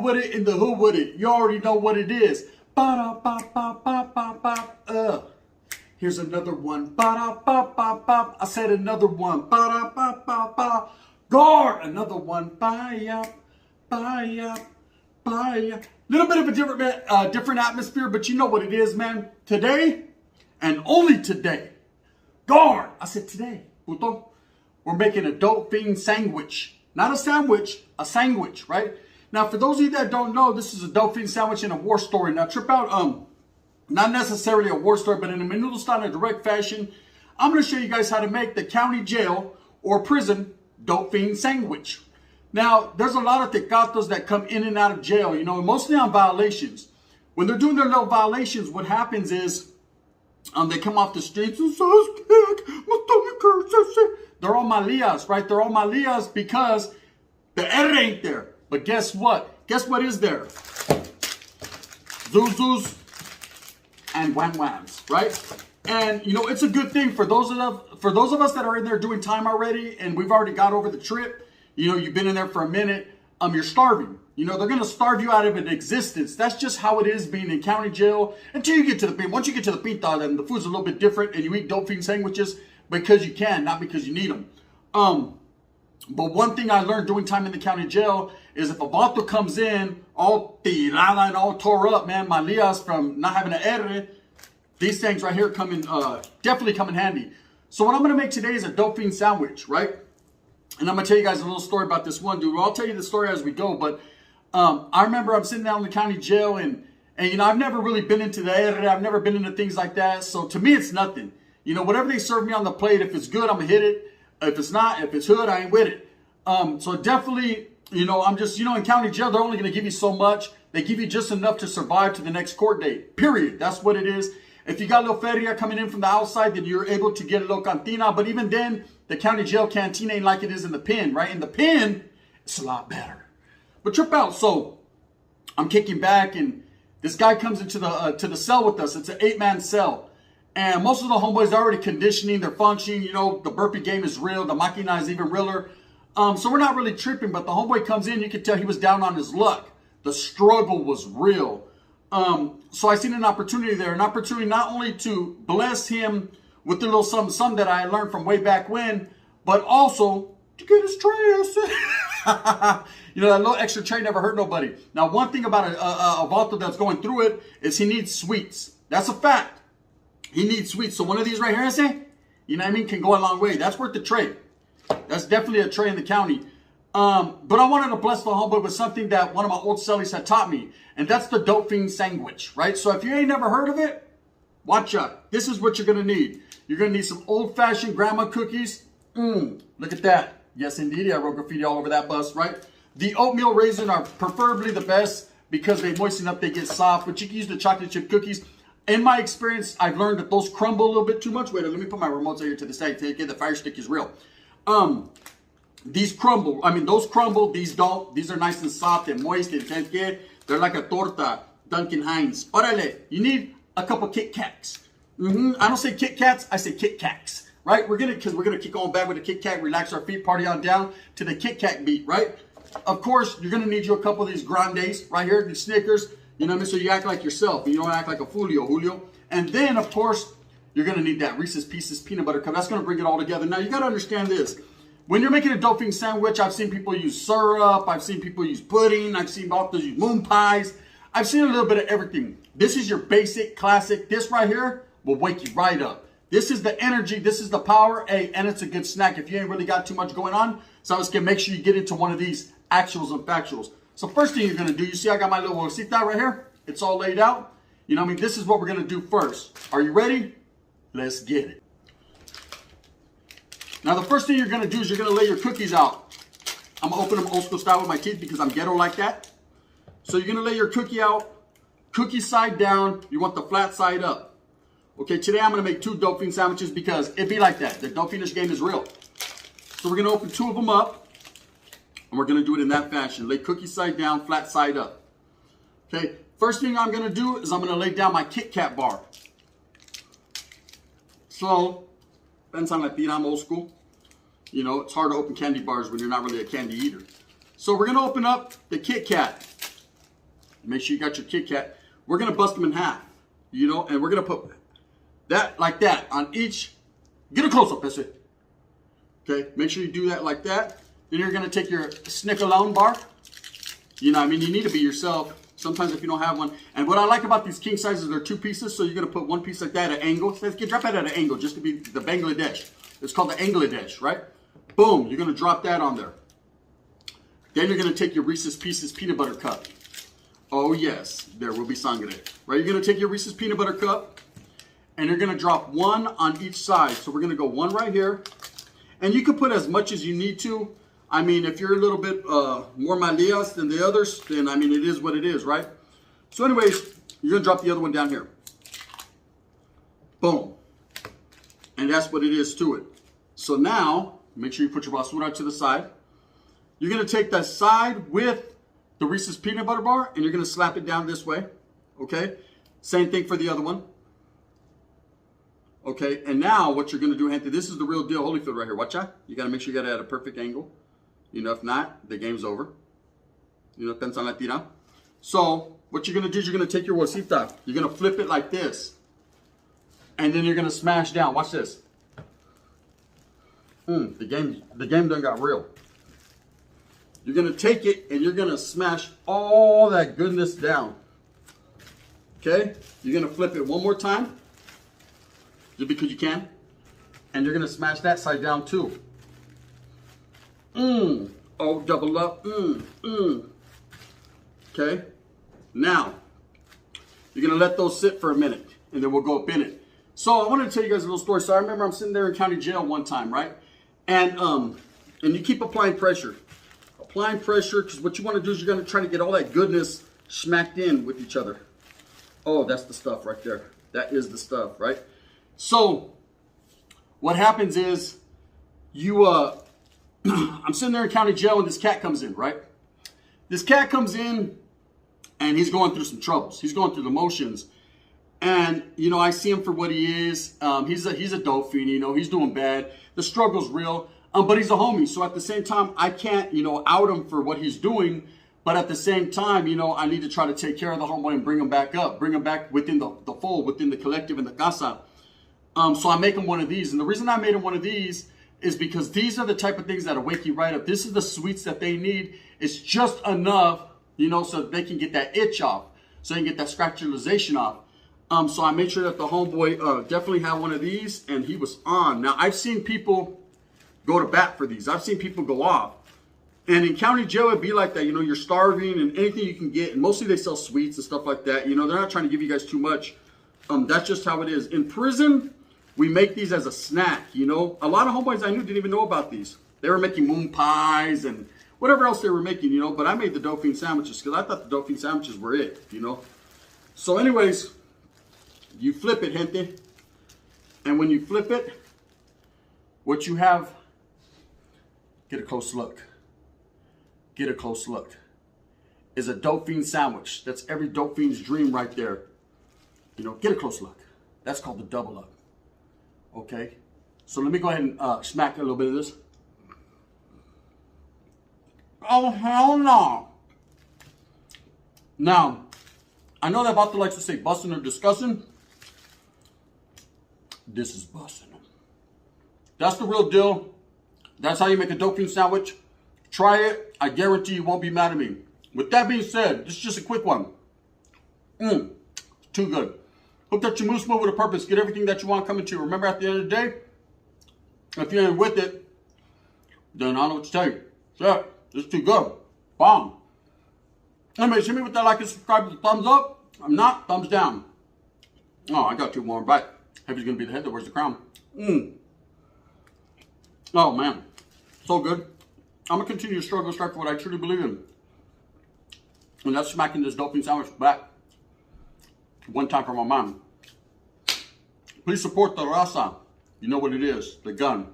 with it in the who with it. You already know what it is. Ba-da-ba-ba-ba-ba-ba. Here's another one. Ba-da-ba-ba-ba. I said another one. Ba-da-ba-ba-ba. Guard. Another one. Ba-ya, ba-ya, ba-ya. Little bit of a different atmosphere, but you know what it is, man. Today, and only today. Guard. I said today. Puto. We're making a Dopefiend sandwich. Not a sandwich, a sandwich, right? Now, for those of you that don't know, this is a Dopefiend sandwich in a war story. Now, trip out, not necessarily a war story, but in a menudo style, in a direct fashion, I'm going to show you guys how to make the county jail or prison Dopefiend sandwich. Now, there's a lot of tecatos that come in and out of jail, you know, mostly on violations. When they're doing their little violations, what happens is they come off the streets and say, they're all malias, right? They're all malias because the R ain't there. But guess what? Guess what is there? Zuzus and wham-whams, right? And, you know, it's a good thing for those of us that are in there doing time already and we've already got over the trip. You know, you've been in there for a minute. You're starving. You know, they're going to starve you out of an existence. That's just how it is being in county jail until you get to the pinta. Once you get to the pinta, then the food's a little bit different and you eat Dopefiend sandwiches because you can, not because you need them. But one thing I learned doing time in the county jail is if a vato comes in all tirada and all tore up, man, malias from not having an R, these things right here come in, definitely come in handy. So what I'm going to make today is a Dopefiend sandwich, right? And I'm going to tell you guys a little story about this one dude. Well, I'll tell you the story as we go, but I remember I'm sitting down in the county jail and you know, I've never really been into the R, I've never been into things like that. So to me, it's nothing. You know, whatever they serve me on the plate, if it's good, I'm going to hit it. If it's not, if it's hood, I ain't with it. So definitely, you know, I'm just, you know, in county jail, they're only going to give you so much. They give you just enough to survive to the next court date, period. That's what it is. If you got a little feria coming in from the outside, then you're able to get a little cantina. But even then, the county jail canteen ain't like it is in the pen, right? In the pen, it's a lot better. But trip out. So I'm kicking back and this guy comes into the cell with us. It's an 8-man cell. And most of the homeboys are already conditioning, they're functioning, you know, the burpee game is real, the machina is even realer. So we're not really tripping, but the homeboy comes in, you could tell he was down on his luck. The struggle was real. So I seen an opportunity there, an opportunity not only to bless him with the little something that I learned from way back when, but also to get his tray. You know, that little extra tray never hurt nobody. Now, one thing about a vato that's going through it is he needs sweets. That's a fact. He needs sweets. So one of these right here, I say, you know what I mean, can go a long way. That's worth the tray. That's definitely a tray in the county. But I wanted to bless the homeboy with something that one of my old cellies had taught me. And that's the Dopefiend sandwich, right? So if you ain't never heard of it, watch out. This is what you're going to need. You're going to need some old-fashioned grandma cookies. Look at that. Yes, indeed. I wrote graffiti all over that bus, right? The oatmeal raisins are preferably the best because they moisten up, they get soft. But you can use the chocolate chip cookies. In my experience, I've learned that those crumble a little bit too much. Wait, let me put my remotes here to the side. Okay, the fire stick is real. These crumble. I mean, those crumble. These don't. These are nice and soft and moist and can't get. They're like a torta. Duncan Hines. Orale. You need a couple Kit Kats. I don't say Kit Kats. I say Kit Kats. Right? We're gonna kick on back with the Kit Kat. Relax our feet. Party on down to the Kit Kat beat. Right? Of course, you're gonna need you a couple of these Grandes right here. The Snickers. You know what I mean? So you act like yourself. You don't act like a Julio. And then, of course, you're going to need that Reese's Pieces peanut butter cup. That's going to bring it all together. Now, you got to understand this. When you're making a Dopefiend sandwich, I've seen people use syrup. I've seen people use pudding. I've seen authors use moon pies. I've seen a little bit of everything. This is your basic, classic. This right here will wake you right up. This is the energy. This is the power. Hey, and it's a good snack if you ain't really got too much going on. So I was going to make sure you get into one of these actuals and factuals. So first thing you're going to do, you see I got my little bolsita right here. It's all laid out. You know what I mean? This is what we're going to do first. Are you ready? Let's get it. Now, the first thing you're going to do is you're going to lay your cookies out. I'm going to open them old school style with my teeth because I'm ghetto like that. So you're going to lay your cookie out, cookie side down. You want the flat side up. Okay, today I'm going to make 2 Dopefiend sandwiches because it be like that. The Dopefiendish game is real. So we're going to open 2 of them up. And we're going to do it in that fashion. Lay cookie side down, flat side up. Okay, first thing I'm going to do is I'm going to lay down my Kit Kat bar. So, depends on like I'm old school. You know, it's hard to open candy bars when you're not really a candy eater. So we're going to open up the Kit Kat. Make sure you got your Kit Kat. We're going to bust them in half, you know, and we're going to put that like that on each. Get a close-up, that's it. Okay, make sure you do that like that. Then you're going to take your Snick-a-Lone bar. You know, I mean, you need to be yourself. Sometimes if you don't have one. And what I like about these king sizes, they're 2 pieces. So you're going to put 1 piece like that at an angle. So drop it at an angle just to be the Bangladesh. It's called the Bangladesh, right? Boom, you're going to drop that on there. Then you're going to take your Reese's Pieces peanut butter cup. Oh, yes, there will be sangre. Right, you're going to take your Reese's peanut butter cup. And you're going to drop 1 on each side. So we're going to go 1 right here. And you can put as much as you need to. I mean, if you're a little bit more malias than the others, then, I mean, it is what it is, right? So anyways, you're going to drop the other one down here. Boom. And that's what it is to it. So now, make sure you put your basura to the side. You're going to take that side with the Reese's peanut butter bar, and you're going to slap it down this way. Okay? Same thing for the other one. Okay, and now what you're going to do, gente, this is the real deal, Holyfield right here. Watch out. You got to make sure you got it at a perfect angle. You know, if not, the game's over. You know, pensa la tira. So, what you're going to do is you're going to take your bolsita. You're going to flip it like this. And then you're going to smash down. Watch this. The game done got real. You're going to take it and you're going to smash all that goodness down. Okay? You're going to flip it one more time. Just because you can. And you're going to smash that side down too. Oh, double up. Okay. Now, you're going to let those sit for a minute. And then we'll go up in it. So, I wanted to tell you guys a little story. So, I remember I'm sitting there in county jail one time, right? And you keep applying pressure. Applying pressure, because what you want to do is you're going to try to get all that goodness smacked in with each other. Oh, that's the stuff right there. That is the stuff, right? So, what happens is, I'm sitting there in county jail and this cat comes in, right? This cat comes in and he's going through some troubles. He's going through the motions. And, you know, I see him for what he is. He's a dope fiend, you know, he's doing bad. The struggle's real, but he's a homie. So at the same time, I can't, you know, out him for what he's doing. But at the same time, you know, I need to try to take care of the homeboy and bring him back up. Bring him back within the fold, within the collective and the casa. So I make him one of these. And the reason I made him one of these is because these are the type of things that'll wake you right up. This is the sweets that they need. It's just enough, you know, so they can get that itch off. So they can get that scratchalization off. So I made sure that the homeboy definitely had one of these. And he was on. Now, I've seen people go to bat for these. I've seen people go off. And in county jail, it'd be like that. You know, you're starving and anything you can get. And mostly they sell sweets and stuff like that. You know, they're not trying to give you guys too much. That's just how it is. In prison, we make these as a snack, you know. A lot of homeboys I knew didn't even know about these. They were making moon pies and whatever else they were making, you know. But I made the Dopefiend sandwiches because I thought the Dopefiend sandwiches were it, you know. So anyways, you flip it, gente. And when you flip it, what you have, get a close look. Get a close look. Is a Dopefiend sandwich. That's every Dopefiend's dream right there. You know, get a close look. That's called the double up. Okay, so let me go ahead and smack a little bit of this. Oh, hell no. Now, I know that Vato likes to say bussin' or disgussin'. This is bussin'. That's the real deal. That's how you make a Dopefiend sandwich. Try it. I guarantee you won't be mad at me. With that being said, this is just a quick one. Too good. Hook that your moose move with a purpose. Get everything that you want coming to you. Remember, at the end of the day, if you ain't with it, then I don't know what to tell you. Yeah, it's too good. Bomb. Anyways, hit me with that like and subscribe with a thumbs up. I'm not, thumbs down. Oh, I got 2 more. Bite. Heavy's going to be the head that wears the crown. Oh, man. So good. I'm going to continue to struggle strike for what I truly believe in. And that's smacking this Dopefiend sandwich back. One time for my mom. Please support the raza. You know what it is. The gun.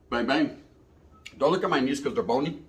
Bang, bang. Don't look at my knees because they're bony.